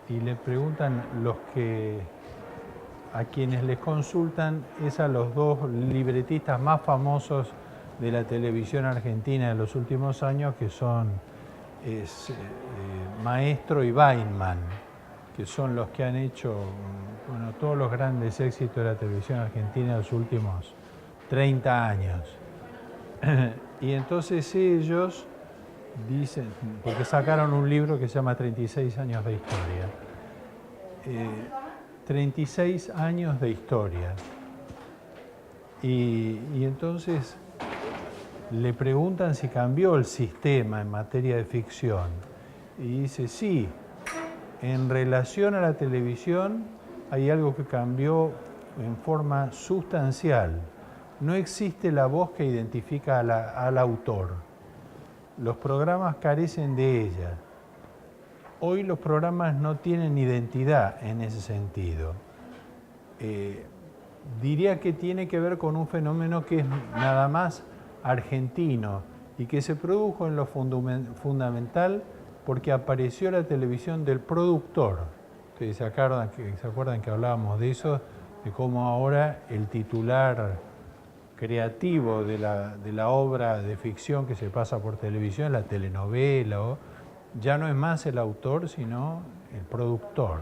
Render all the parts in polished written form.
y le preguntan a quienes les consultan es a los dos libretistas más famosos de la televisión argentina de los últimos años, que son Maestro y Weinman, que son los que han hecho todos los grandes éxitos de la televisión argentina de los últimos 30 años. Y entonces ellos dicen, porque sacaron un libro que se llama 36 años de historia. 36 años de historia. Y entonces le preguntan si cambió el sistema en materia de ficción. Y dice, sí, en relación a la televisión hay algo que cambió en forma sustancial. No existe la voz que identifica al autor. Los programas carecen de ella. Hoy los programas no tienen identidad en ese sentido. Diría que tiene que ver con un fenómeno que es nada más argentino y que se produjo en lo fundamental porque apareció la televisión del productor. Ustedes se acuerdan que hablábamos de eso, de cómo ahora el titular creativo de la obra de ficción que se pasa por televisión, la telenovela, ya no es más el autor, sino el productor.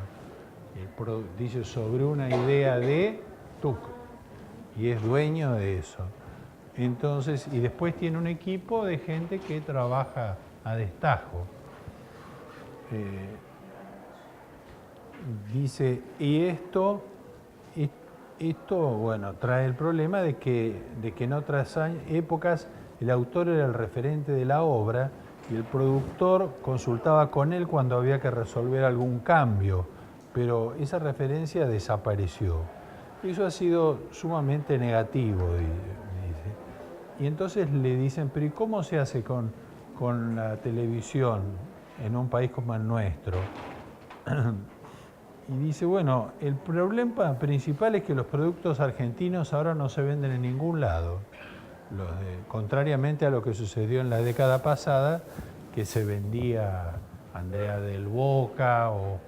Dice sobre una idea de tuc, y es dueño de eso. Entonces, y después tiene un equipo de gente que trabaja a destajo. Dice, y esto, bueno, trae el problema de que en otras épocas el autor era el referente de la obra y el productor consultaba con él cuando había que resolver algún cambio, pero esa referencia desapareció. Eso ha sido sumamente negativo, dice. Y entonces le dicen, pero ¿y cómo se hace con la televisión en un país como el nuestro? Y dice, bueno, el problema principal es que los productos argentinos ahora no se venden en ningún lado. Contrariamente a lo que sucedió en la década pasada, que se vendía Andrea del Boca o...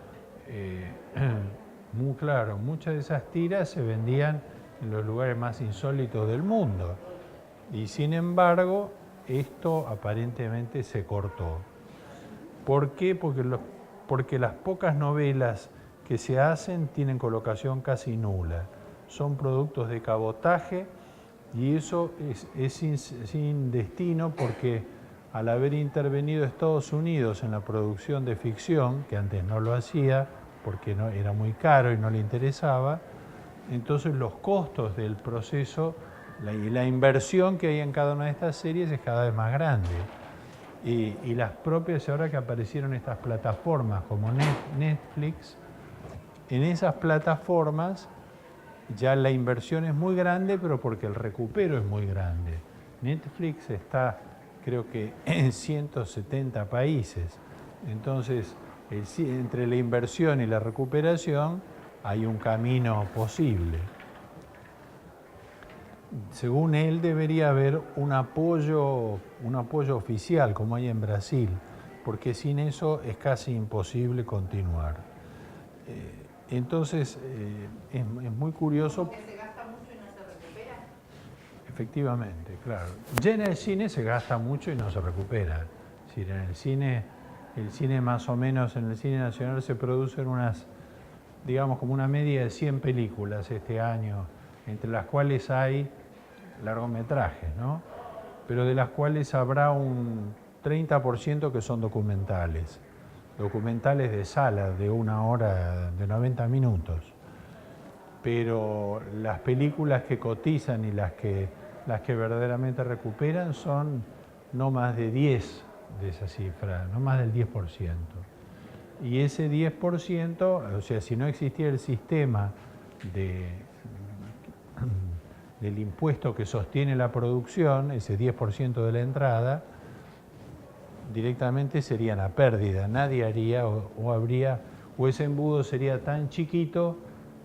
muy claro, muchas de esas tiras se vendían en los lugares más insólitos del mundo. Y sin embargo, esto aparentemente se cortó. ¿Por qué? Porque las pocas novelas que se hacen tienen colocación casi nula. Son productos de cabotaje y eso es sin destino, porque al haber intervenido Estados Unidos en la producción de ficción, que antes no lo hacía porque era muy caro y no le interesaba, entonces los costos del proceso y la inversión que hay en cada una de estas series es cada vez más grande. Y las propias, ahora que aparecieron estas plataformas como Netflix, en esas plataformas ya la inversión es muy grande, pero porque el recupero es muy grande. Netflix está, creo que, en 170 países. Entonces, entre la inversión y la recuperación hay un camino posible. Según él, debería haber un apoyo oficial, como hay en Brasil, porque sin eso es casi imposible continuar. Entonces, es muy curioso. ¿Porque se gasta mucho y no se recupera? Efectivamente, claro. Ya en el cine se gasta mucho y no se recupera. Es decir, en el cine más o menos, en el cine nacional se producen digamos, como una media de 100 películas este año, entre las cuales hay largometrajes, ¿no? Pero de las cuales habrá un 30% que son documentales de sala de 1 hora, de 90 minutos. Pero las películas que cotizan y las que verdaderamente recuperan son no más de 10 de esa cifra, no más del 10%. Y ese 10%, o sea, si no existiera el sistema del impuesto que sostiene la producción, ese 10% de la entrada, directamente serían a pérdida. Nadie haría o ese embudo sería tan chiquito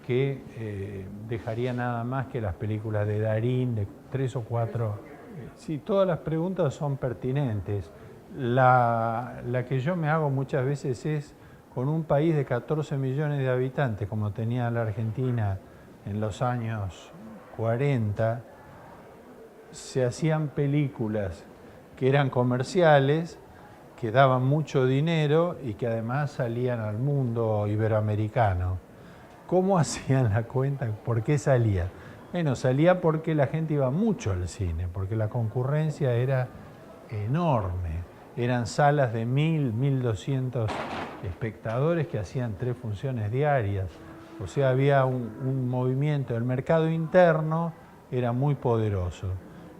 que dejaría nada más que las películas de Darín, de 3 o 4. Sí, todas las preguntas son pertinentes. La que yo me hago muchas veces es con un país de 14 millones de habitantes como tenía la Argentina en los años 40, se hacían películas que eran comerciales, que daban mucho dinero y que además salían al mundo iberoamericano. ¿Cómo hacían la cuenta? ¿Por qué salía? Bueno, salía porque la gente iba mucho al cine, porque la concurrencia era enorme. Eran salas de 1.000, 1.200 espectadores que hacían 3 funciones diarias. O sea, había un movimiento. El mercado interno era muy poderoso.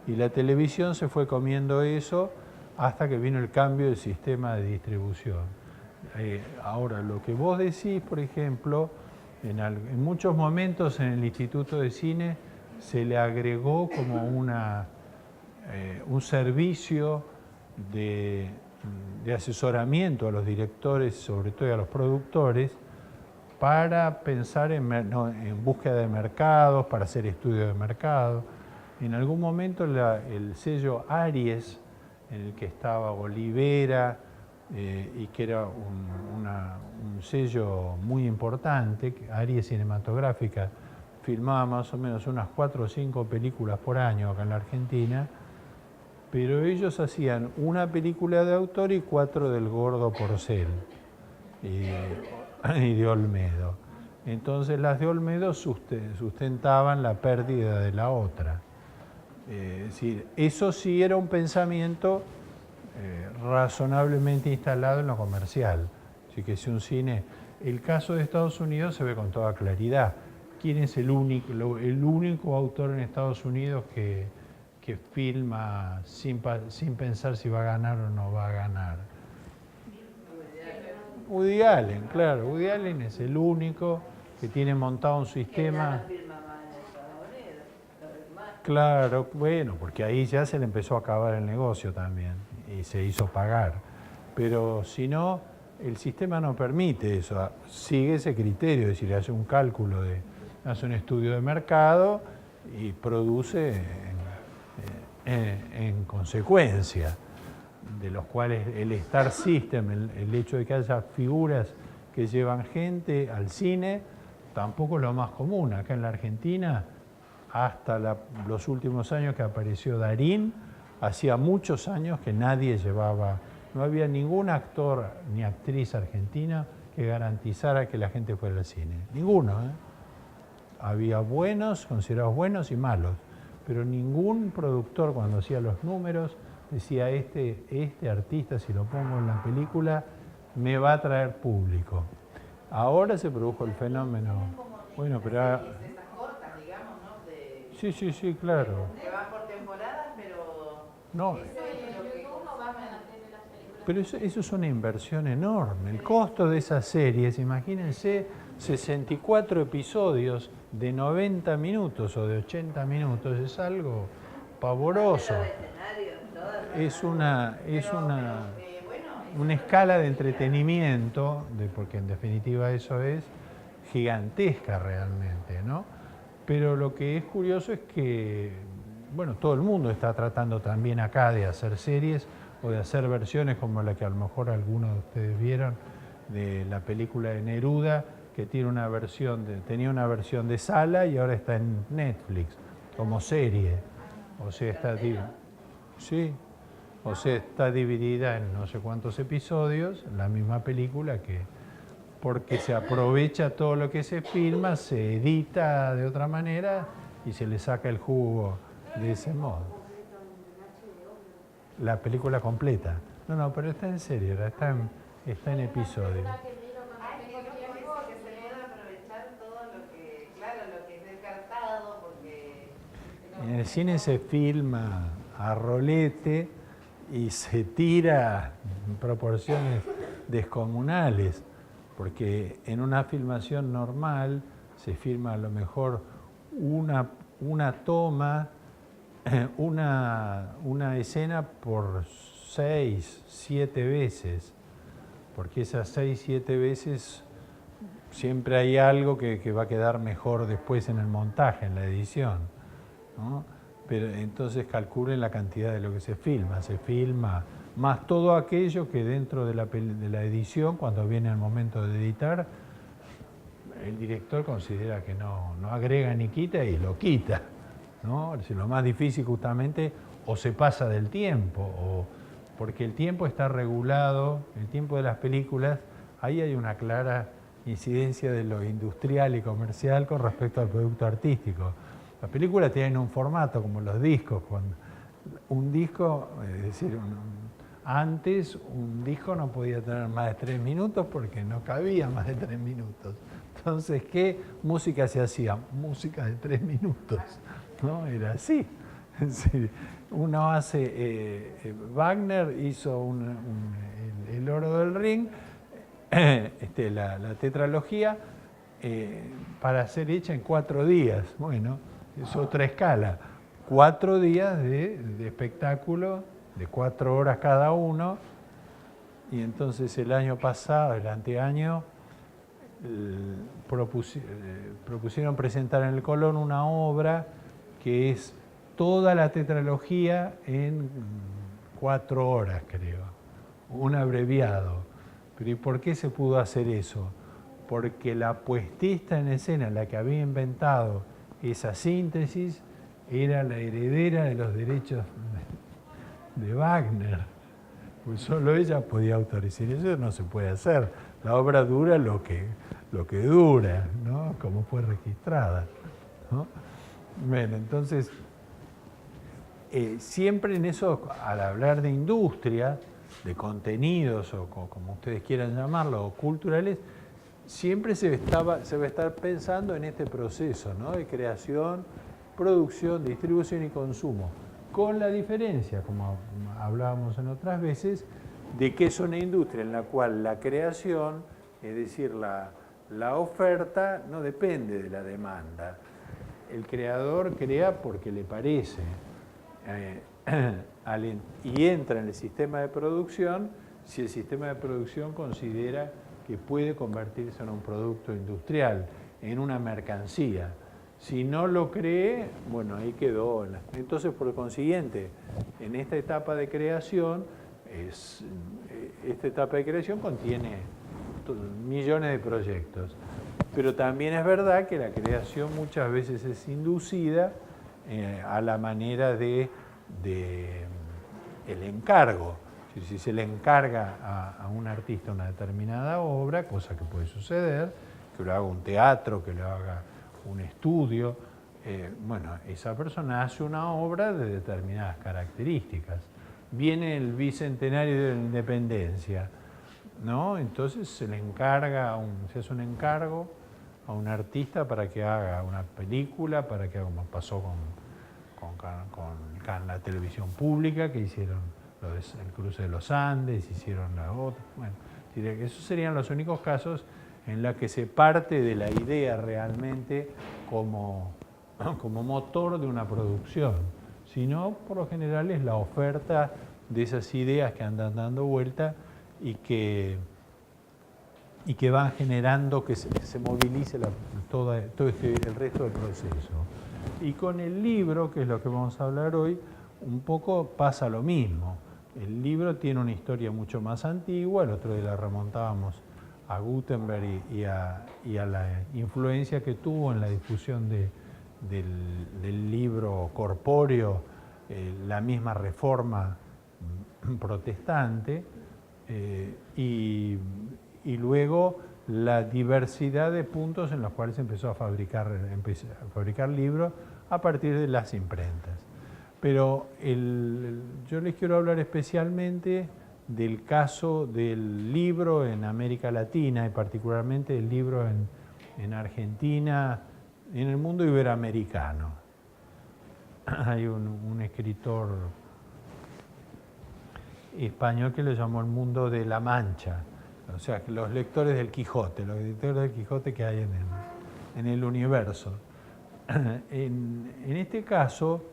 Y la televisión se fue comiendo eso hasta que vino el cambio del sistema de distribución. Ahora, lo que vos decís, por ejemplo, en muchos momentos en el Instituto de Cine se le agregó como un servicio de asesoramiento a los directores, sobre todo a los productores, para pensar en búsqueda de mercados, para hacer estudios de mercado. En algún momento el sello Aries, en el que estaba Olivera, y que era un sello muy importante, Aries Cinematográfica, filmaba más o menos unas 4 o 5 películas por año acá en la Argentina, pero ellos hacían una película de autor y 4 del Gordo Porcel y de Olmedo. Entonces las de Olmedo sustentaban la pérdida de la otra. Es decir, eso sí era un pensamiento razonablemente instalado en lo comercial. Así que si un cine, el caso de Estados Unidos se ve con toda claridad. ¿Quién es el único autor en Estados Unidos que filma sin pensar si va a ganar o no va a ganar? Woody Allen, claro. Woody Allen es el único que tiene montado un sistema. Claro, bueno, porque ahí ya se le empezó a acabar el negocio también y se hizo pagar. Pero si no, el sistema no permite eso, sigue ese criterio, es decir, hace un cálculo, hace un estudio de mercado y produce en consecuencia, de los cuales el Star System, el hecho de que haya figuras que llevan gente al cine, tampoco es lo más común. Acá en la Argentina, hasta los últimos años que apareció Darín, hacía muchos años que nadie llevaba, no había ningún actor ni actriz argentina que garantizara que la gente fuera al cine. Ninguno, ¿eh? Había buenos, considerados buenos y malos, pero ningún productor cuando hacía los números decía este artista, si lo pongo en la película, me va a traer público. Ahora se produjo el fenómeno. Bueno, pero sí, claro. Se van por temporadas, pero no. Pero eso es una inversión enorme. El costo de esas series, imagínense, 64 episodios de 90 minutos o de 80 minutos, es algo pavoroso. Es una escala de entretenimiento, porque en definitiva eso es gigantesca realmente, ¿no? Pero lo que es curioso es que, bueno, todo el mundo está tratando también acá de hacer series o de hacer versiones como la que a lo mejor algunos de ustedes vieron de la película de Neruda, que tenía una versión de sala y ahora está en Netflix como serie. O sea, está dividida en no sé cuántos episodios, la misma película, porque se aprovecha todo lo que se filma, se edita de otra manera y se le saca el jugo de ese modo. La película completa. No, pero está en serie, está en episodio. que se pueda aprovechar todo lo que es descartado, porque En el cine se filma a rolete y se tira en proporciones descomunales, porque en una filmación normal se filma a lo mejor una toma, una escena por 6, 7 veces, porque esas 6, 7 veces siempre hay algo que va a quedar mejor después en el montaje, en la edición, ¿no? Pero entonces calculen la cantidad de lo que se filma más todo aquello que dentro de la edición, cuando viene el momento de editar, el director considera que no agrega ni quita y lo quita, ¿no? Es decir, lo más difícil justamente o se pasa del tiempo, porque el tiempo está regulado, el tiempo de las películas, ahí hay una clara incidencia de lo industrial y comercial con respecto al producto artístico. Las películas tienen un formato como los discos, cuando un disco, es decir, antes un disco no podía tener más de 3 minutos porque no cabía más de 3 minutos. Entonces, ¿qué música se hacía? Música de 3 minutos, ¿no? Era así. Uno hace, Wagner hizo el Oro del Ring, la tetralogía, para ser hecha en 4 días. Bueno, es otra escala. 4 días de espectáculo, de 4 horas cada uno, y entonces el año pasado, el anteaño, propusieron presentar en el Colón una obra que es toda la tetralogía en 4 horas, creo, un abreviado. Pero ¿y por qué se pudo hacer eso? Porque la puestista en escena, la que había inventado esa síntesis, era la heredera de los derechos de Wagner. Pues solo ella podía autorizar. Eso no se puede hacer. La obra dura lo que dura, ¿no? Como fue registrada, ¿no? Bueno, entonces, siempre en eso, al hablar de industria, de contenidos, o como ustedes quieran llamarlo, o culturales, siempre se va a estar pensando en este proceso, ¿no? De creación, producción, distribución y consumo, con la diferencia, como hablábamos en otras veces, de que es una industria en la cual la creación, es decir, la oferta, no depende de la demanda. El creador crea porque le parece, y entra en el sistema de producción si el sistema de producción considera que puede convertirse en un producto industrial, en una mercancía. Si no lo cree, bueno, ahí quedó. Entonces, por consiguiente, en esta etapa de creación, contiene millones de proyectos. Pero también es verdad que la creación muchas veces es inducida a la manera de el encargo. Si se le encarga a un artista una determinada obra, cosa que puede suceder, que lo haga un teatro, que lo haga un estudio, bueno, esa persona hace una obra de determinadas características. Viene el bicentenario de la independencia, ¿no? Entonces se le encarga, se hace un encargo a un artista para que haga una película, para que haga, como pasó con la televisión pública, que hicieron el cruce de los Andes, hicieron la otra. Bueno, esos serían los únicos casos en los que se parte de la idea realmente como motor de una producción. Si no, por lo general es la oferta de esas ideas que andan dando vuelta y que van generando que se movilice todo el resto del proceso. Y con el libro, que es lo que vamos a hablar hoy, un poco pasa lo mismo. El libro tiene una historia mucho más antigua, el otro día la remontábamos a Gutenberg y a la influencia que tuvo en la difusión del libro corpóreo, la misma reforma protestante, y luego la diversidad de puntos en los cuales se empezó a fabricar libros a partir de las imprentas. Pero yo les quiero hablar especialmente del caso del libro en América Latina y particularmente el libro en Argentina, en el mundo iberoamericano. Hay un escritor español que lo llamó el mundo de la Mancha, o sea, los lectores del Quijote, los lectores del Quijote que hay en el universo. En este caso,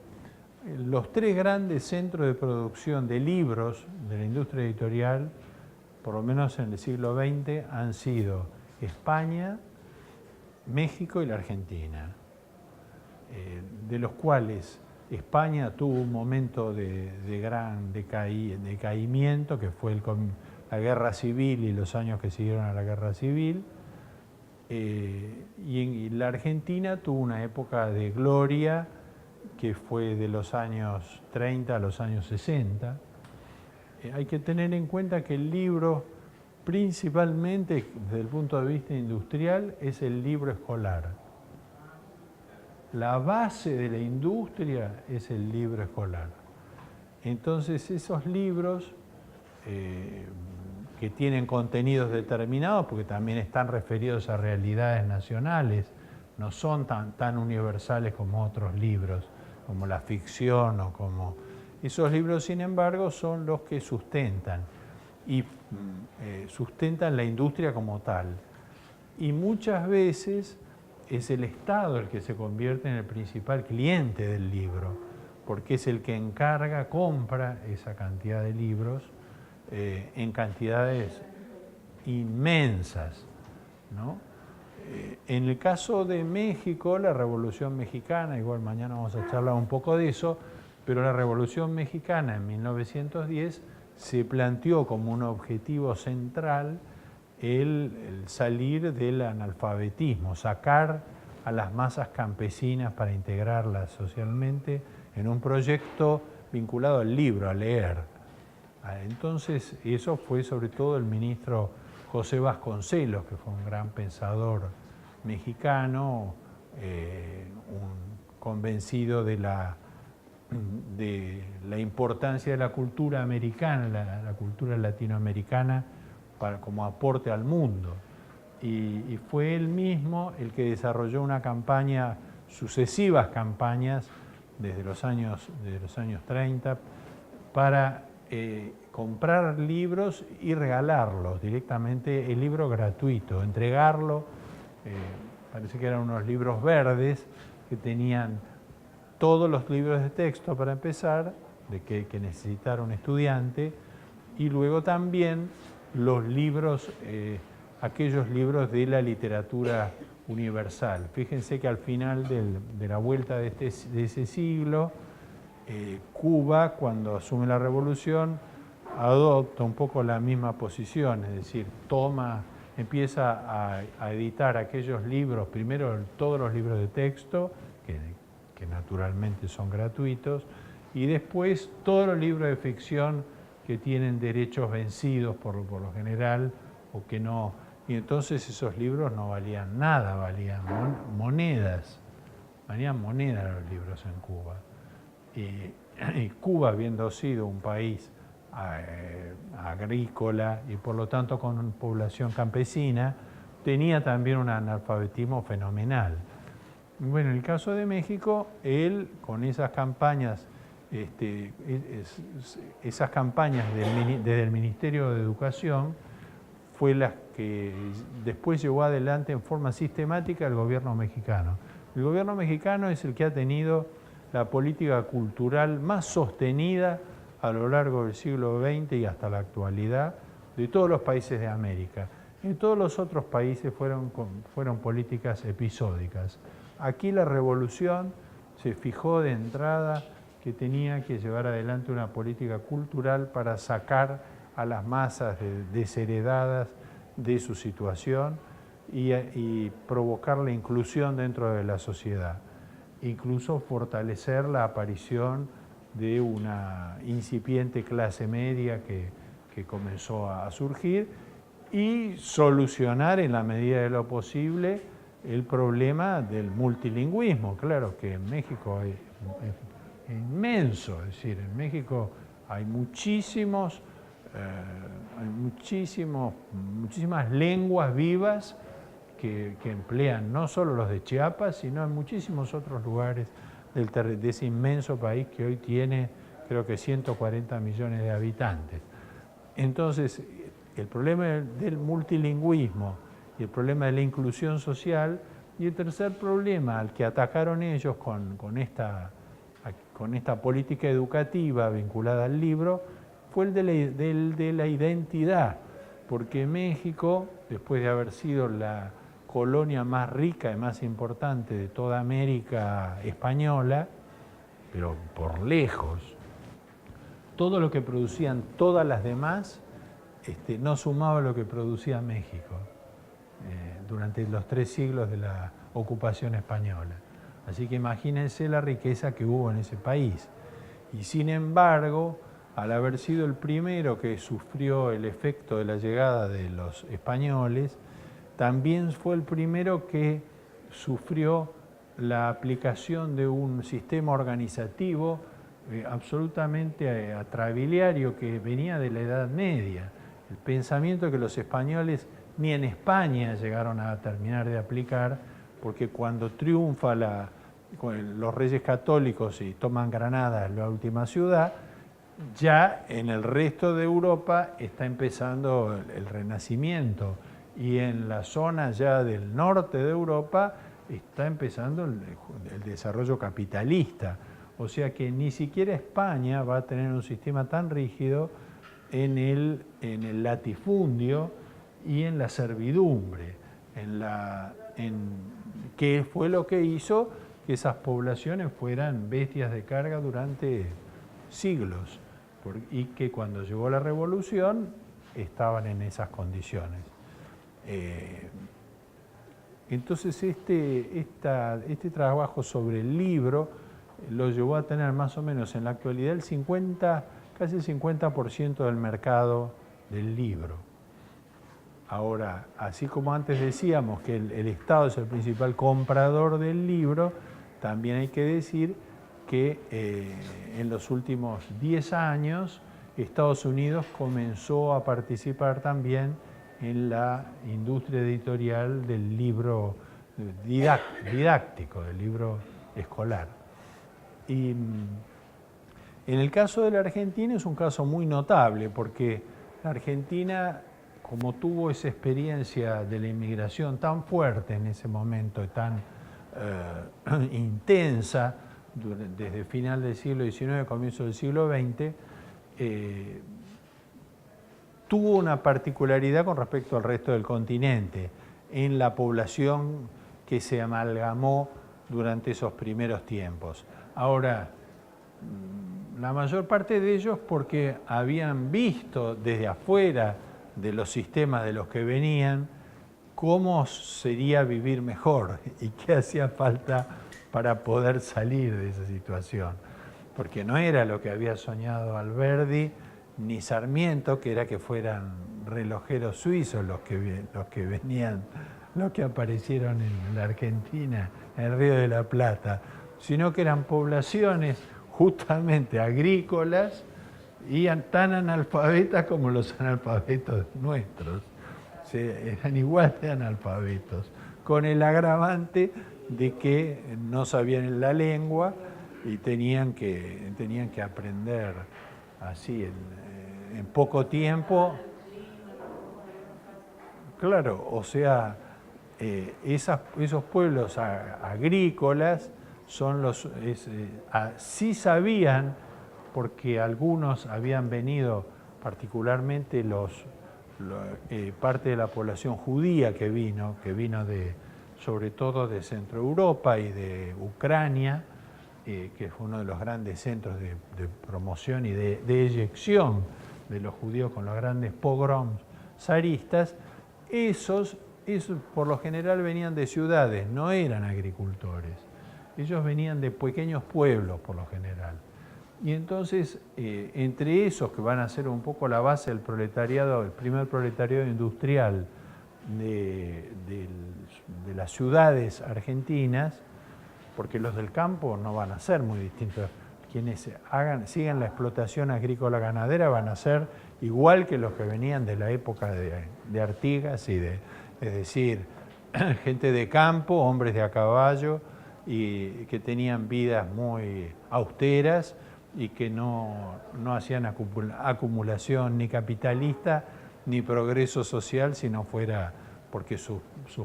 los 3 grandes centros de producción de libros de la industria editorial, por lo menos en el siglo XX, han sido España, México y la Argentina, de los cuales España tuvo un momento de gran decaimiento, que fue la guerra civil y los años que siguieron a la guerra civil. Y la Argentina tuvo una época de gloria que fue de los años 30 a los años 60. Hay que tener en cuenta que el libro, principalmente desde el punto de vista industrial, es el libro escolar. La base de la industria es el libro escolar. Entonces esos libros que tienen contenidos determinados, porque también están referidos a realidades nacionales, no son tan universales como otros libros, como la ficción o como... Esos libros, sin embargo, son los que sustentan y sustentan la industria como tal. Y muchas veces es el Estado el que se convierte en el principal cliente del libro, porque es el que encarga, compra esa cantidad de libros en cantidades inmensas, ¿no? En el caso de México, la Revolución Mexicana, igual mañana vamos a charlar un poco de eso, pero la Revolución Mexicana en 1910 se planteó como un objetivo central el salir del analfabetismo, sacar a las masas campesinas para integrarlas socialmente en un proyecto vinculado al libro, a leer. Entonces, eso fue sobre todo el ministro José Vasconcelos, que fue un gran pensador mexicano, un convencido de la importancia de la cultura americana, la cultura latinoamericana, como aporte al mundo. Y fue él mismo el que desarrolló una campaña, sucesivas campañas, desde los años 30, para comprar libros y regalarlos directamente, el libro gratuito, entregarlo. Parece que eran unos libros verdes que tenían todos los libros de texto para empezar, de que necesitara un estudiante, y luego también los libros, aquellos libros de la literatura universal. Fíjense que al final de la vuelta de ese siglo, Cuba, cuando asume la revolución, adopta un poco la misma posición, es decir, empieza a editar aquellos libros, primero todos los libros de texto, que naturalmente son gratuitos, y después todos los libros de ficción que tienen derechos vencidos por lo general, o que no, y entonces esos libros no valían nada, valían monedas los libros en Cuba. Y Cuba, habiendo sido un país agrícola y por lo tanto con población campesina, tenía también un analfabetismo fenomenal. Bueno, en el caso de México, él con esas campañas, esas campañas desde el Ministerio de Educación, fue las que después llevó adelante en forma sistemática el gobierno mexicano. El gobierno mexicano es el que ha tenido la política cultural más sostenida a lo largo del siglo XX y hasta la actualidad de todos los países de América. En todos los otros países fueron políticas episódicas. Aquí la revolución se fijó de entrada que tenía que llevar adelante una política cultural para sacar a las masas desheredadas de su situación y provocar la inclusión dentro de la sociedad. Incluso fortalecer la aparición de una incipiente clase media que comenzó a surgir y solucionar en la medida de lo posible el problema del multilingüismo. Claro que en México es inmenso, es decir, en México hay muchísimas lenguas vivas que emplean no solo los de Chiapas, sino en muchísimos otros lugares de ese inmenso país que hoy tiene, creo que 140 millones de habitantes. Entonces, el problema del multilingüismo y el problema de la inclusión social, y el tercer problema al que atacaron ellos con esta política educativa vinculada al libro, fue el de la identidad, porque México, después de haber sido la colonia más rica y más importante de toda América española, pero por lejos. Todo lo que producían todas las demás no sumaba lo que producía México durante los 3 siglos de la ocupación española. Así que imagínense la riqueza que hubo en ese país. Y sin embargo, al haber sido el primero que sufrió el efecto de la llegada de los españoles, también fue el primero que sufrió la aplicación de un sistema organizativo absolutamente atrabiliario que venía de la Edad Media. El pensamiento que los españoles ni en España llegaron a terminar de aplicar, porque cuando triunfa los reyes católicos y toman Granada, la última ciudad, ya en el resto de Europa está empezando el Renacimiento, y en la zona ya del norte de Europa está empezando el desarrollo capitalista. O sea que ni siquiera España va a tener un sistema tan rígido en el latifundio y en la servidumbre, que fue lo que hizo que esas poblaciones fueran bestias de carga durante siglos, y que cuando llegó la revolución estaban en esas condiciones. Entonces este trabajo sobre el libro lo llevó a tener más o menos en la actualidad casi el 50% del mercado del libro. Ahora, así como antes decíamos que el Estado es el principal comprador del libro, también hay que decir que en los últimos 10 años Estados Unidos comenzó a participar también en la industria editorial del libro didáctico, del libro escolar. Y en el caso de la Argentina es un caso muy notable, porque la Argentina, como tuvo esa experiencia de la inmigración tan fuerte en ese momento, tan intensa, desde final del siglo XIX, comienzo del siglo XX, tuvo una particularidad con respecto al resto del continente, en la población que se amalgamó durante esos primeros tiempos. Ahora, la mayor parte de ellos porque habían visto desde afuera de los sistemas de los que venían cómo sería vivir mejor y qué hacía falta para poder salir de esa situación. Porque no era lo que había soñado Alberdi ni Sarmiento, que era que fueran relojeros suizos los que venían, los que aparecieron en la Argentina, en el Río de la Plata, sino que eran poblaciones justamente agrícolas y tan analfabetas como los analfabetos nuestros. Eran igual de analfabetos, con el agravante de que no sabían la lengua y tenían que aprender así en poco tiempo. Claro, o sea, esos pueblos agrícolas sí sabían, porque algunos habían venido, particularmente parte de la población judía que vino sobre todo de Centro Europa y de Ucrania, que fue uno de los grandes centros de promoción y de eyección de los judíos con los grandes pogroms zaristas. Esos por lo general venían de ciudades, no eran agricultores. Ellos venían de pequeños pueblos por lo general. Y entonces, entre esos que van a ser un poco la base del proletariado, el primer proletariado industrial de las ciudades argentinas, porque los del campo no van a ser muy distintos. Quienes sigan la explotación agrícola ganadera van a ser igual que los que venían de la época de Artigas es decir, gente de campo, hombres de a caballo, y que tenían vidas muy austeras y que no hacían acumulación ni capitalista ni progreso social, si no fuera porque sus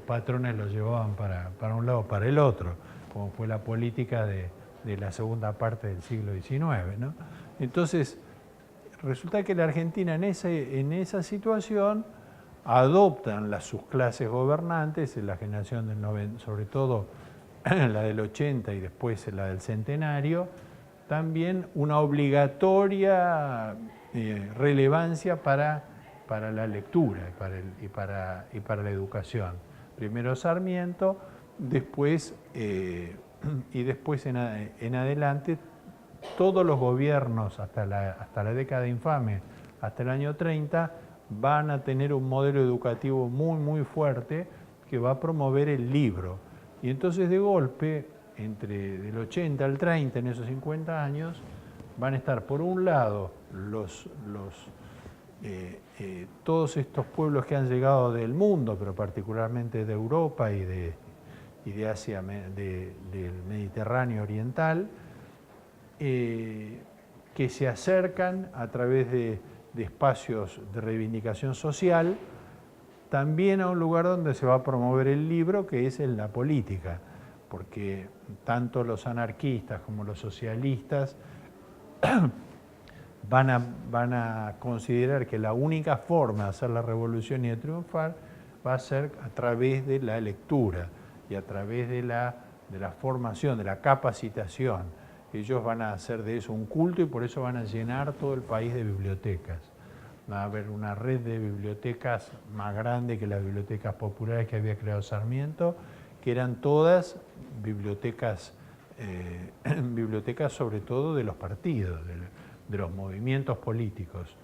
patrones los llevaban para un lado o para el otro, como fue la política de la segunda parte del siglo XIX, ¿no? Entonces, resulta que la Argentina en esa situación adoptan las subclases gobernantes, en la generación del 90, sobre todo la del 80 y después la del centenario, también una obligatoria relevancia para la lectura y para la educación. Primero Sarmiento, después, y después en adelante, todos los gobiernos hasta la década infame, hasta el año 30, van a tener un modelo educativo muy, muy fuerte que va a promover el libro. Y entonces de golpe, del 80 al 30, en esos 50 años, van a estar por un lado todos estos pueblos que han llegado del mundo, pero particularmente de Europa y de Asia, del Mediterráneo oriental, que se acercan a través de espacios de reivindicación social, también a un lugar donde se va a promover el libro, que es en la política, porque tanto los anarquistas como los socialistas van a considerar que la única forma de hacer la revolución y de triunfar va a ser a través de la lectura y a través de la formación, de la capacitación. Ellos van a hacer de eso un culto y por eso van a llenar todo el país de bibliotecas. Va a haber una red de bibliotecas más grande que las bibliotecas populares que había creado Sarmiento, que eran todas bibliotecas sobre todo de los partidos, de los movimientos políticos,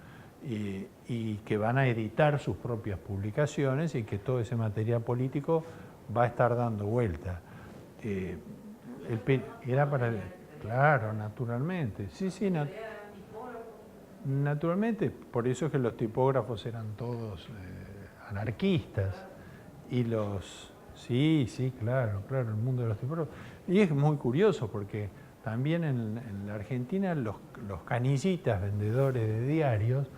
y que van a editar sus propias publicaciones y que todo ese material político va a estar dando vuelta. Era para... Claro, naturalmente. Sí, naturalmente. Por eso es que los tipógrafos eran todos anarquistas. Y los... Sí, claro, el mundo de los tipógrafos. Y es muy curioso porque también en la Argentina los canillitas, vendedores de diarios,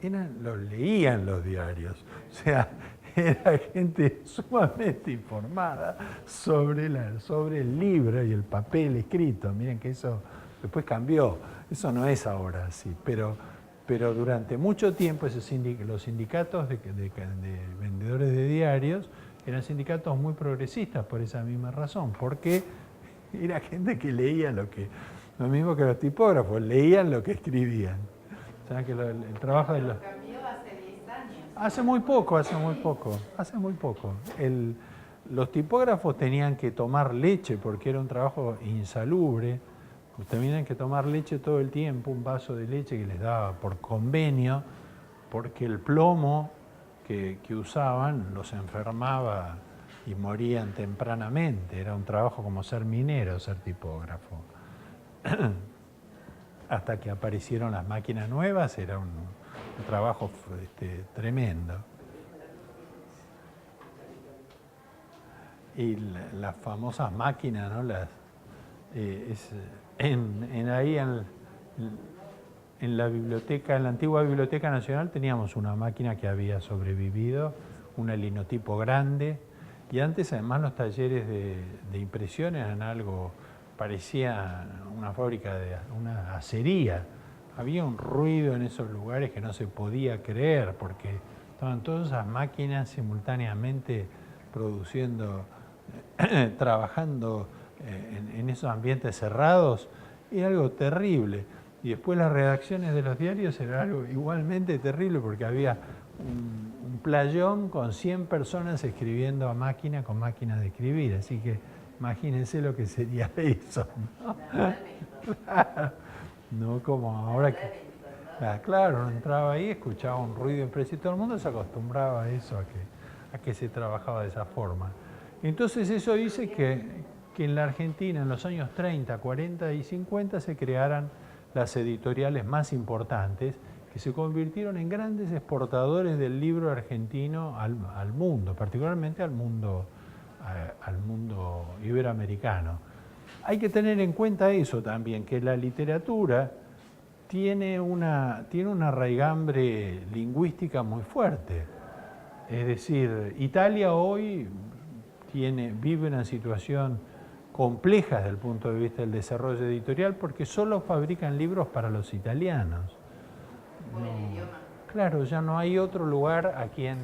leían los diarios. O sea, era gente sumamente informada sobre el libro y el papel escrito. Miren que eso después cambió. Eso no es ahora así. Pero durante mucho tiempo los sindicatos de vendedores de diarios eran sindicatos muy progresistas por esa misma razón, porque era gente que leía lo mismo que los tipógrafos, leían lo que escribían. O sea, que el trabajo de los... Cambió hace 10 años. Hace muy poco. Los tipógrafos tenían que tomar leche porque era un trabajo insalubre. Tenían que tomar leche todo el tiempo, un vaso de leche que les daba por convenio, porque el plomo que usaban los enfermaba y morían tempranamente. Era un trabajo como ser minero, ser tipógrafo. Hasta que aparecieron las máquinas nuevas, era un trabajo tremendo. Y las famosas máquinas, ¿no? En la biblioteca, en la antigua Biblioteca Nacional teníamos una máquina que había sobrevivido, una linotipo grande, y antes además los talleres de impresión eran algo, parecía una fábrica, una acería. Había un ruido en esos lugares que no se podía creer, porque estaban todas esas máquinas simultáneamente produciendo, trabajando en esos ambientes cerrados, era algo terrible. Y después las redacciones de los diarios era algo igualmente terrible, porque había un playón con 100 personas escribiendo a máquina con máquinas de escribir. Así que imagínense lo que sería eso, ¿no? No como ahora que... Claro, entraba ahí, escuchaba un ruido impresionante, y todo el mundo se acostumbraba a eso, a que se trabajaba de esa forma. Entonces eso dice que en la Argentina en los años 30, 40 y 50 se crearan las editoriales más importantes, que se convirtieron en grandes exportadores del libro argentino al mundo, particularmente al mundo iberoamericano. Hay que tener en cuenta eso también, que la literatura tiene una raigambre lingüística muy fuerte. Es decir, Italia hoy vive una situación compleja desde el punto de vista del desarrollo editorial, porque solo fabrican libros para los italianos. Por el idioma. Claro, ya no hay otro lugar a quien...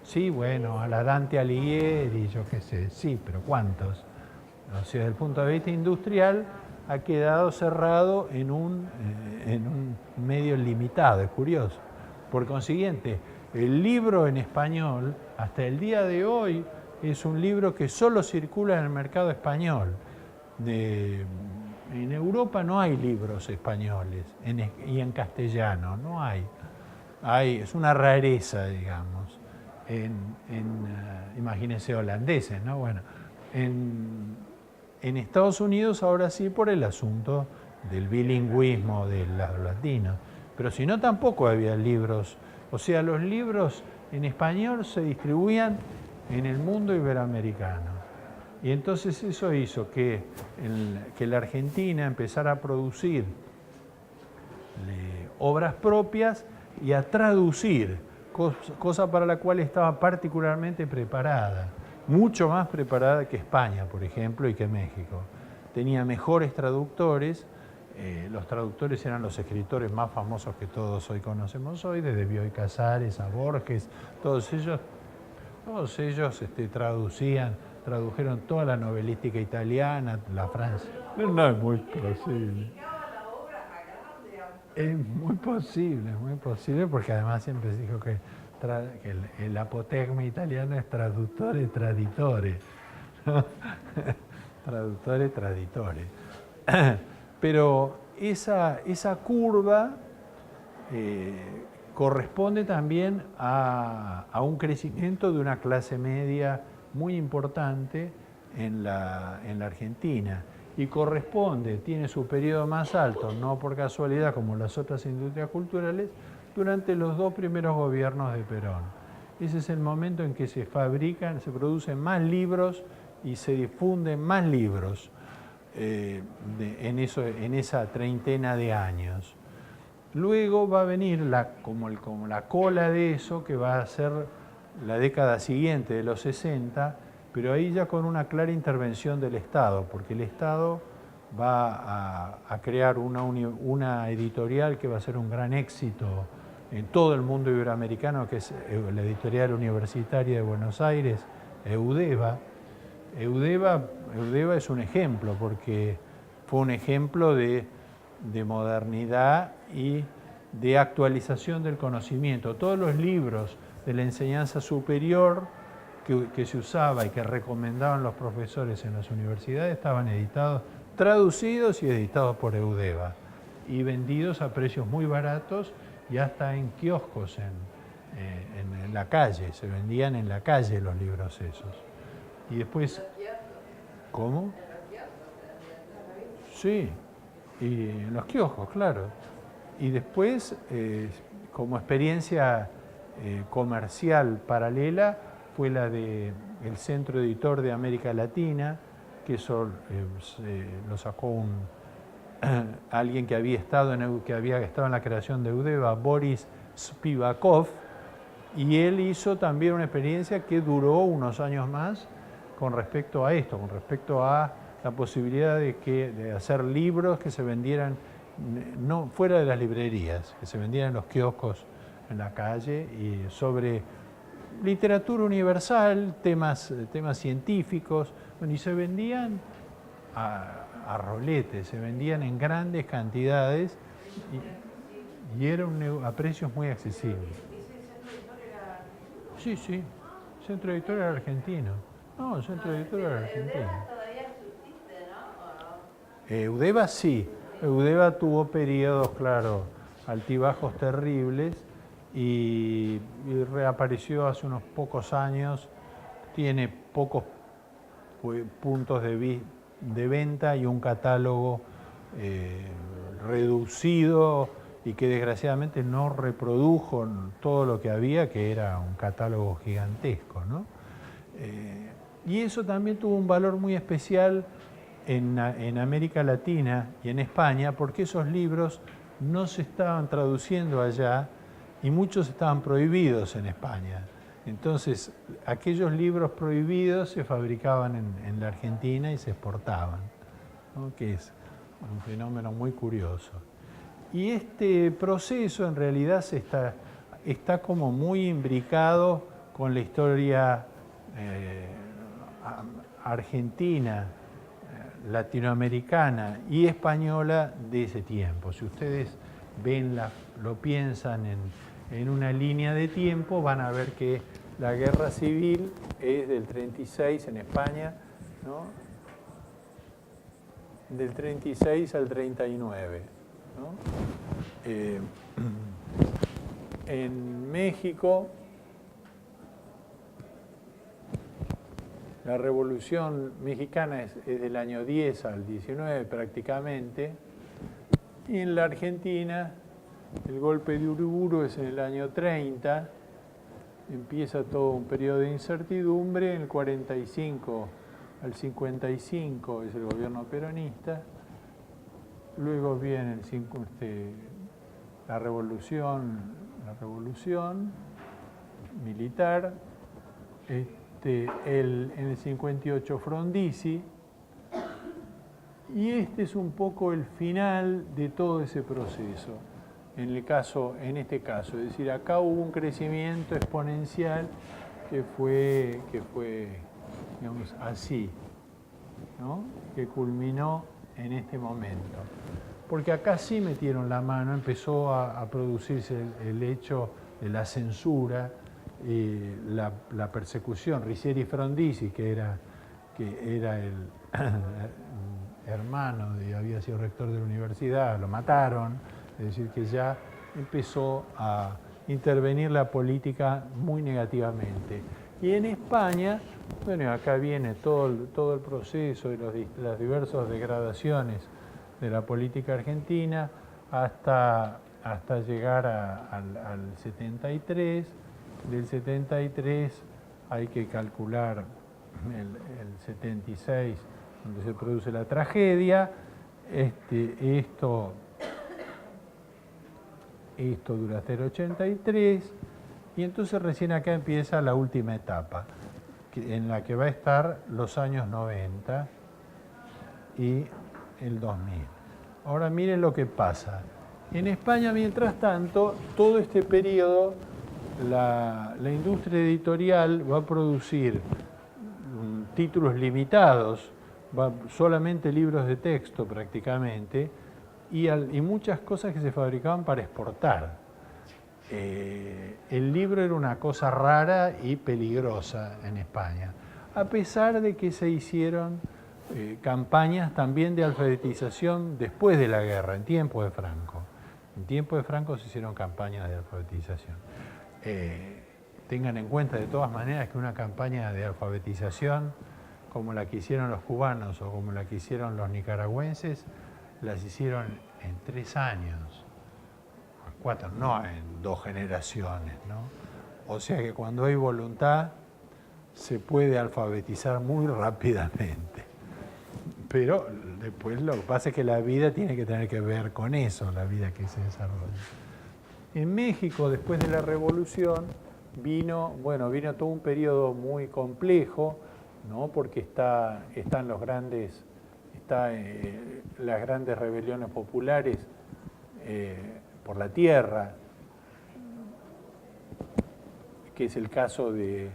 Sí, bueno, a la Dante Alighieri, yo qué sé, sí, pero ¿cuántos? O sea, desde el punto de vista industrial, ha quedado cerrado en un medio limitado, es curioso. Por consiguiente, el libro en español, hasta el día de hoy, es un libro que solo circula en el mercado español. En Europa no hay libros españoles y en castellano, no hay. Es una rareza, digamos. Imagínense holandeses, ¿no? Bueno, en Estados Unidos ahora sí por el asunto del bilingüismo de los latinos, pero si no tampoco había libros. O sea, los libros en español se distribuían en el mundo iberoamericano. Y entonces eso hizo que la Argentina empezara a producir obras propias y a traducir, cosa para la cual estaba particularmente preparada, mucho más preparada que España, por ejemplo, y que México. Tenía mejores traductores. Los traductores eran los escritores más famosos que todos hoy conocemos hoy, desde Bioy Casares a Borges. Todos ellos tradujeron toda la novelística italiana, la francesa. No es muy posible. Es muy posible, porque además siempre se dijo que el apotegma italiano es traduttore traditore. Traduttore traditore. Pero esa curva corresponde también a un crecimiento de una clase media muy importante en la Argentina. Y tiene su periodo más alto, no por casualidad como las otras industrias culturales, durante los 2 primeros gobiernos de Perón. Ese es el momento en que se producen más libros y se difunden más libros en esa treintena de años. Luego va a venir como la cola de eso, que va a ser la década siguiente, de los 60, pero ahí ya con una clara intervención del Estado, porque el Estado va a crear una editorial que va a ser un gran éxito en todo el mundo iberoamericano, que es la Editorial Universitaria de Buenos Aires, Eudeva. Eudeva es un ejemplo, porque fue un ejemplo de modernidad y de actualización del conocimiento. Todos los libros de la enseñanza superior que se usaba y que recomendaban los profesores en las universidades estaban editados, traducidos y editados por Eudeva y vendidos a precios muy baratos y hasta en kioscos en la calle. Se vendían en la calle los libros esos. Y después... ¿Cómo? Sí, y en los kioscos, claro. Y después, como experiencia comercial paralela, fue la del Centro Editor de América Latina, que eso lo sacó alguien que había estado en la creación de Eudeva, Boris Spivakov, y él hizo también una experiencia que duró unos años más con respecto a esto, con respecto a la posibilidad de hacer libros que se vendieran no fuera de las librerías, que se vendieran en los kioscos en la calle, y sobre literatura universal, temas científicos, y se vendían a rolete, se vendían en grandes cantidades y eran a precios muy accesibles. Sí, Centro Editor era argentino. No, el Centro Editor era argentino. Todavía subsiste, ¿no? Eudeva sí. Eudeva tuvo periodos, claro, altibajos terribles y reapareció hace unos pocos años. Tiene pocos puntos de venta y un catálogo reducido y que desgraciadamente no reprodujo todo lo que había, que era un catálogo gigantesco, ¿no? Y eso también tuvo un valor muy especial en América Latina y en España, porque esos libros no se estaban traduciendo allá y muchos estaban prohibidos en España. Entonces, aquellos libros prohibidos se fabricaban en la Argentina y se exportaban, ¿no? Que es un fenómeno muy curioso. Y este proceso en realidad está como muy imbricado con la historia argentina latinoamericana y española de ese tiempo. Si ustedes lo piensan en una línea de tiempo, van a ver que la guerra civil es del 36 en España, ¿no? Del 36 al 39, ¿no? En México, la Revolución Mexicana es del año 10 al 19 prácticamente, y en la Argentina el golpe de Uriburu es en el año 30, empieza todo un periodo de incertidumbre, en el 45 al 55 es el gobierno peronista, luego viene la revolución militar, en el 58 Frondizi, y este es un poco el final de todo ese proceso. En este caso, es decir, acá hubo un crecimiento exponencial que fue digamos, así, ¿no? Que culminó en este momento. Porque acá sí metieron la mano, empezó a producirse el hecho de la censura, la persecución. Ricieri Frondizi, que era el hermano, había sido rector de la universidad, lo mataron, es decir, que ya empezó a intervenir la política muy negativamente. Y en España, bueno, acá viene todo el proceso de las diversas degradaciones de la política argentina hasta llegar al 73. Del 73 hay que calcular el 76, donde se produce la tragedia. Esto dura hasta el 83, y entonces recién acá empieza la última etapa, en la que va a estar los años 90 y el 2000. Ahora miren lo que pasa. En España, mientras tanto, todo este periodo, la industria editorial va a producir títulos limitados, solamente libros de texto prácticamente, y muchas cosas que se fabricaban para exportar. El libro era una cosa rara y peligrosa en España, a pesar de que se hicieron campañas también de alfabetización después de la guerra, en tiempo de Franco. En tiempo de Franco se hicieron campañas de alfabetización. Tengan en cuenta de todas maneras que una campaña de alfabetización como la que hicieron los cubanos o como la que hicieron los nicaragüenses, las hicieron en 3 años, 4, no en 2 generaciones, ¿no? O sea que cuando hay voluntad se puede alfabetizar muy rápidamente. Pero después lo que pasa es que la vida tiene que tener que ver con eso, la vida que se desarrolla. En México, después de la Revolución, vino todo un periodo muy complejo, ¿no? Porque están las grandes rebeliones populares por la tierra, que es el caso de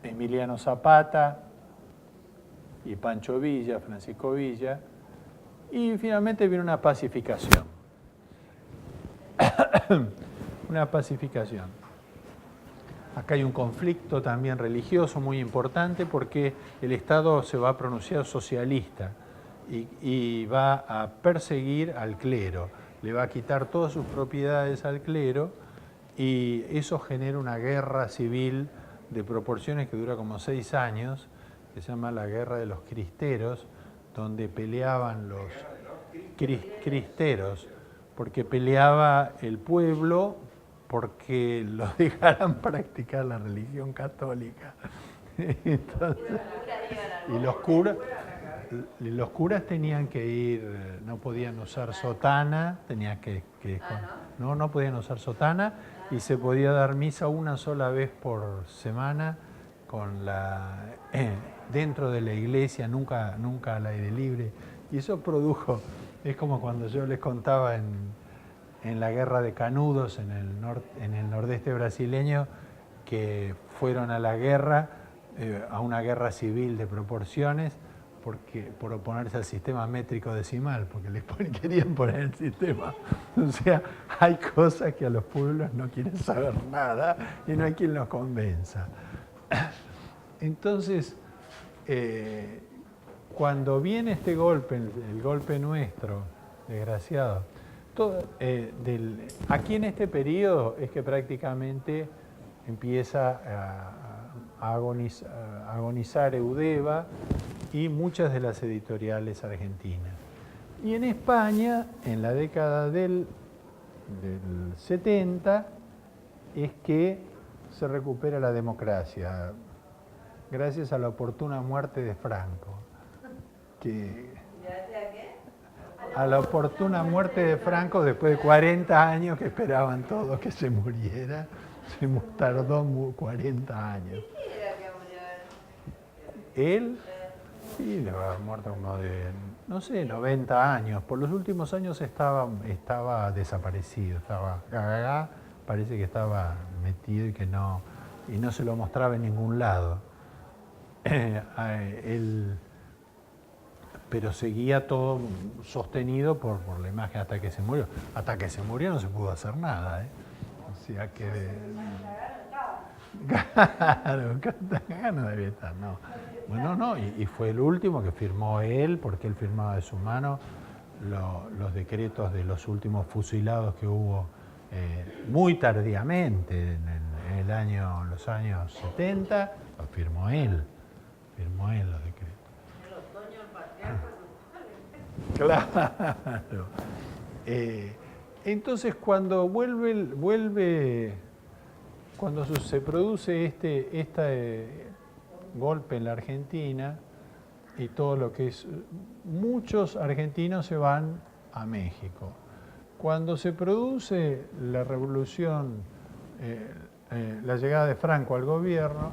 Emiliano Zapata y Pancho Villa, Francisco Villa, y finalmente viene una pacificación. Una pacificación. Acá hay un conflicto también religioso muy importante porque el Estado se va a pronunciar socialista y va a perseguir al clero, le va a quitar todas sus propiedades al clero, y eso genera una guerra civil de proporciones que dura como 6 años, que se llama la Guerra de los Cristeros, donde peleaban los cristeros, porque peleaba el pueblo porque los dejaran practicar la religión católica. Entonces, y los curas tenían que ir, no podían usar sotana, no podían usar sotana, y se podía dar misa una sola vez por semana dentro de la iglesia, nunca al aire libre. Y eso produjo, es como cuando yo les contaba en la guerra de Canudos, en el nordeste brasileño, que fueron a la guerra a una guerra civil de proporciones por oponerse al sistema métrico decimal, porque querían poner el sistema. O sea, hay cosas que a los pueblos no quieren saber nada y no hay quien los convenza. Entonces, cuando viene este golpe, el golpe nuestro, desgraciado, aquí en este periodo es que prácticamente empieza a agonizar Eudeva y muchas de las editoriales argentinas. Y en España, en la década del 70, es que se recupera la democracia, gracias a la oportuna muerte de Franco. A la oportuna muerte de Franco, después de 40 años que esperaban todos que se muriera, se tardó 40 años. ¿Qué era que murió Él, sí, le había muerto como de, no sé, 90 años. Por los últimos años estaba desaparecido, parece que estaba metido y no se lo mostraba en ningún lado. Pero seguía todo sostenido por la imagen hasta que se murió. Hasta que se murió no se pudo hacer nada, ¿eh? O sea que... Claro, no debía estar, no. Bueno, no, y fue el último que firmó él, porque él firmaba de su mano los decretos de los últimos fusilados que hubo muy tardíamente, en los años 70, lo firmó él los decretos. Claro. Entonces, cuando cuando se produce este golpe en la Argentina y todo lo que es, muchos argentinos se van a México. Cuando se produce la revolución, la llegada de Franco al gobierno,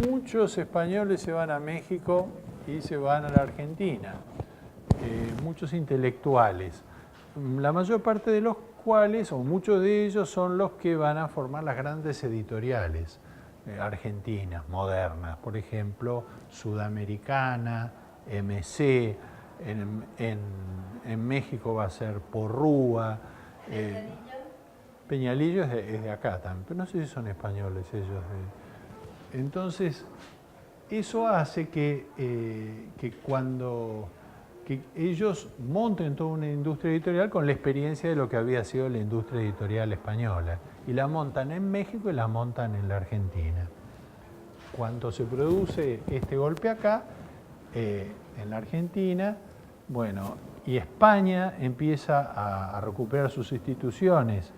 muchos españoles se van a México y se van a la Argentina. Muchos intelectuales, la mayor parte de los cuales, o muchos de ellos, son los que van a formar las grandes editoriales argentinas, modernas, por ejemplo, Sudamericana, MC, en México va a ser Porrúa. Peñalillo es de acá también, pero no sé si son españoles ellos. Entonces, eso hace que ellos monten toda una industria editorial con la experiencia de lo que había sido la industria editorial española. Y la montan en México y la montan en la Argentina. Cuando se produce este golpe acá, en la Argentina, bueno, y España empieza a recuperar sus instituciones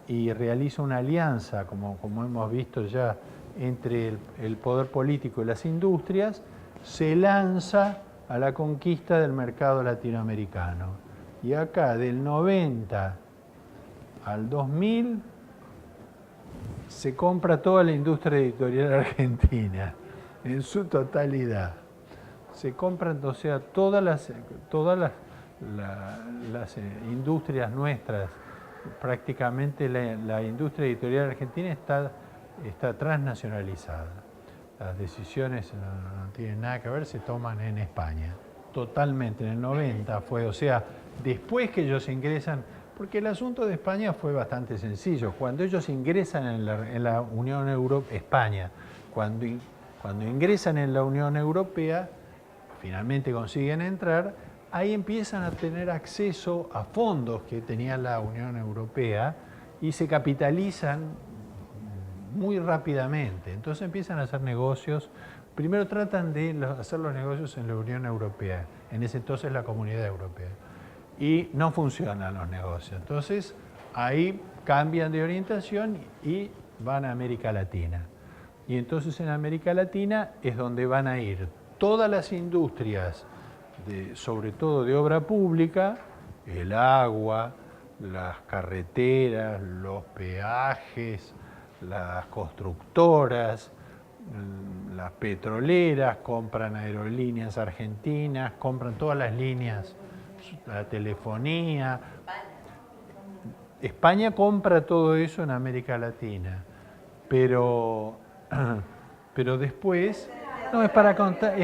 y realiza una alianza, como hemos visto ya, entre el poder político y las industrias, se lanza a la conquista del mercado latinoamericano. Y acá, del 90 al 2000, se compra toda la industria editorial argentina, en su totalidad. Se compran, o sea, todas las industrias nuestras, prácticamente la industria editorial argentina está transnacionalizada. Las decisiones no tienen nada que ver, se toman en España. Totalmente, en el 90 fue, o sea, después que ellos ingresan, porque el asunto de España fue bastante sencillo. Cuando ellos ingresan en la Unión Europea, España, cuando ingresan en la Unión Europea, finalmente consiguen entrar, ahí empiezan a tener acceso a fondos que tenía la Unión Europea y se capitalizan muy rápidamente. Entonces empiezan a hacer negocios. Primero tratan de hacer los negocios en la Unión Europea, en ese entonces la Comunidad Europea. Y no funcionan los negocios. Entonces ahí cambian de orientación y van a América Latina. Y entonces en América Latina es donde van a ir todas las industrias, sobre todo de obra pública, el agua, las carreteras, los peajes, las constructoras, las petroleras, compran aerolíneas argentinas, compran todas las líneas, la telefonía. España compra todo eso en América Latina, pero Pero después, no, es para contar,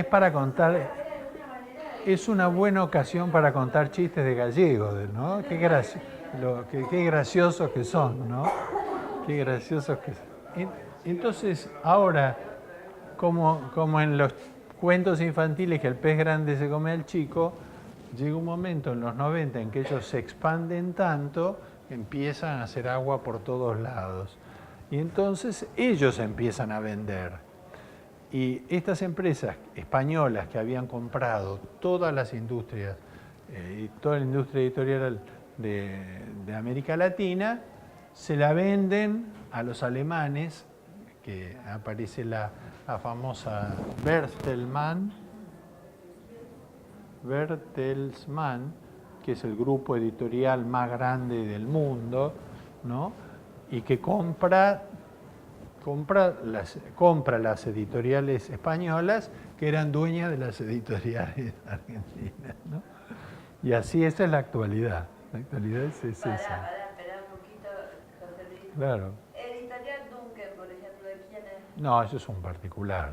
es una buena ocasión para contar chistes de gallego, ¿no? Qué graciosos que son, ¿no? Qué graciosos que son. Entonces, ahora, como en los cuentos infantiles que el pez grande se come al chico, llega un momento en los 90 en que ellos se expanden tanto, empiezan a hacer agua por todos lados. Y entonces ellos empiezan a vender. Y estas empresas españolas que habían comprado todas las industrias, y toda la industria editorial de América Latina, se la venden a los alemanes, que aparece la famosa Bertelsmann, que es el grupo editorial más grande del mundo, ¿no? Y que compra las editoriales españolas que eran dueñas de las editoriales argentinas, ¿no? Y así esa es la actualidad. La actualidad es esa. Espera un poquito, José Luis. Claro. Editorial Duncan, por ejemplo, ¿de quién es? No, ese es un particular.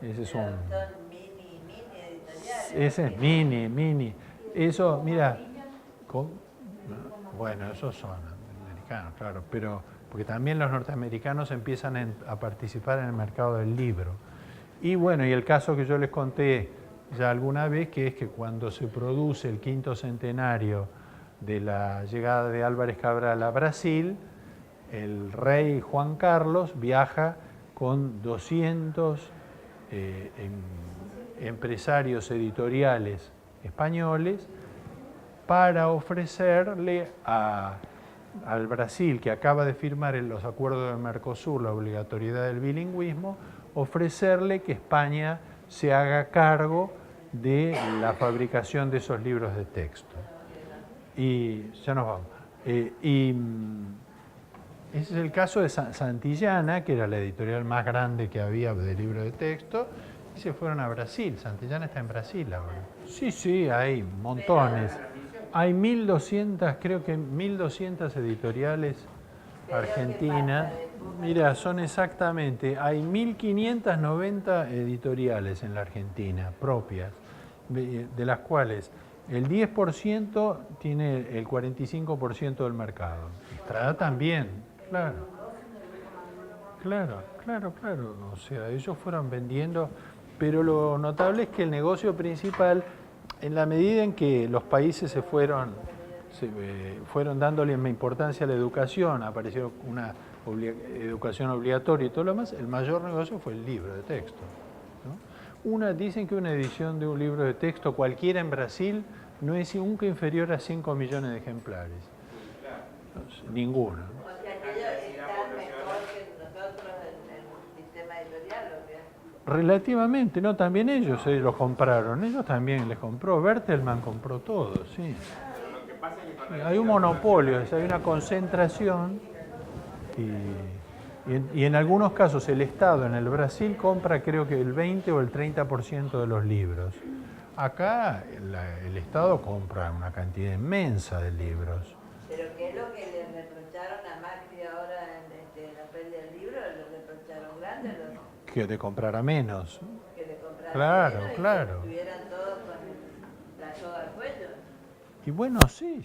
Ese es un... Son mini editoriales. Ese es mini. Eso, mira, bueno, esos son americanos, claro, pero porque también los norteamericanos empiezan a participar en el mercado del libro. Y bueno, y el caso que yo les conté ya alguna vez, que es que cuando se produce el 5º centenario de la llegada de Álvarez Cabral a Brasil, el rey Juan Carlos viaja con 200 empresarios editoriales españoles para ofrecerle al Brasil, que acaba de firmar en los acuerdos del Mercosur la obligatoriedad del bilingüismo, ofrecerle que España se haga cargo de la fabricación de esos libros de texto. Y ya nos vamos. Ese es el caso de Santillana, que era la editorial más grande que había de libros de texto, y se fueron a Brasil. Santillana está en Brasil ahora. Sí, hay montones. Hay 1.200, creo que 1.200 editoriales argentinas. Mira, son exactamente, hay 1.590 editoriales en la Argentina, propias, de las cuales el 10% tiene el 45% del mercado. Estrada también, claro. O sea, ellos fueron vendiendo, pero lo notable es que el negocio principal, en la medida en que los países se fueron dándole importancia a la educación, apareció una educación obligatoria y todo lo demás, el mayor negocio fue el libro de texto, ¿no? Dicen que una edición de un libro de texto cualquiera en Brasil no es nunca inferior a 5 millones de ejemplares. Entonces, ninguno. O sea que ellos están mejor que nosotros en el sistema editorial, ¿o qué? Relativamente, no, también ellos los compraron, ellos también les compró, Bertelsmann compró todo, sí. Hay un monopolio, hay una concentración y en algunos casos el Estado en el Brasil compra creo que el 20 o el 30% de los libros. Acá el Estado compra una cantidad inmensa de libros. ¿Pero qué es lo que le reprocharon a Macri ahora en la pérdida del libro? ¿Lo reprocharon grande? Que te comprara menos. Que le compraran Claro, menos y claro. que estuvieran todos con la soga al cuello. Y bueno, sí,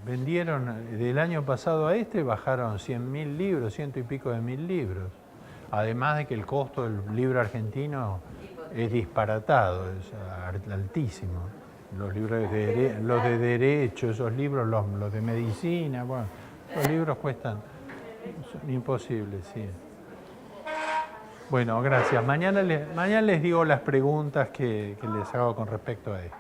vendieron, del año pasado a este bajaron 100.000 libros, 100 y pico de 1.000 libros. Además de que el costo del libro argentino es disparatado, es altísimo. Los libros los de derecho, esos libros, los de medicina, bueno, los libros cuestan, son imposibles, sí. Bueno, gracias. Mañana les digo las preguntas que les hago con respecto a esto.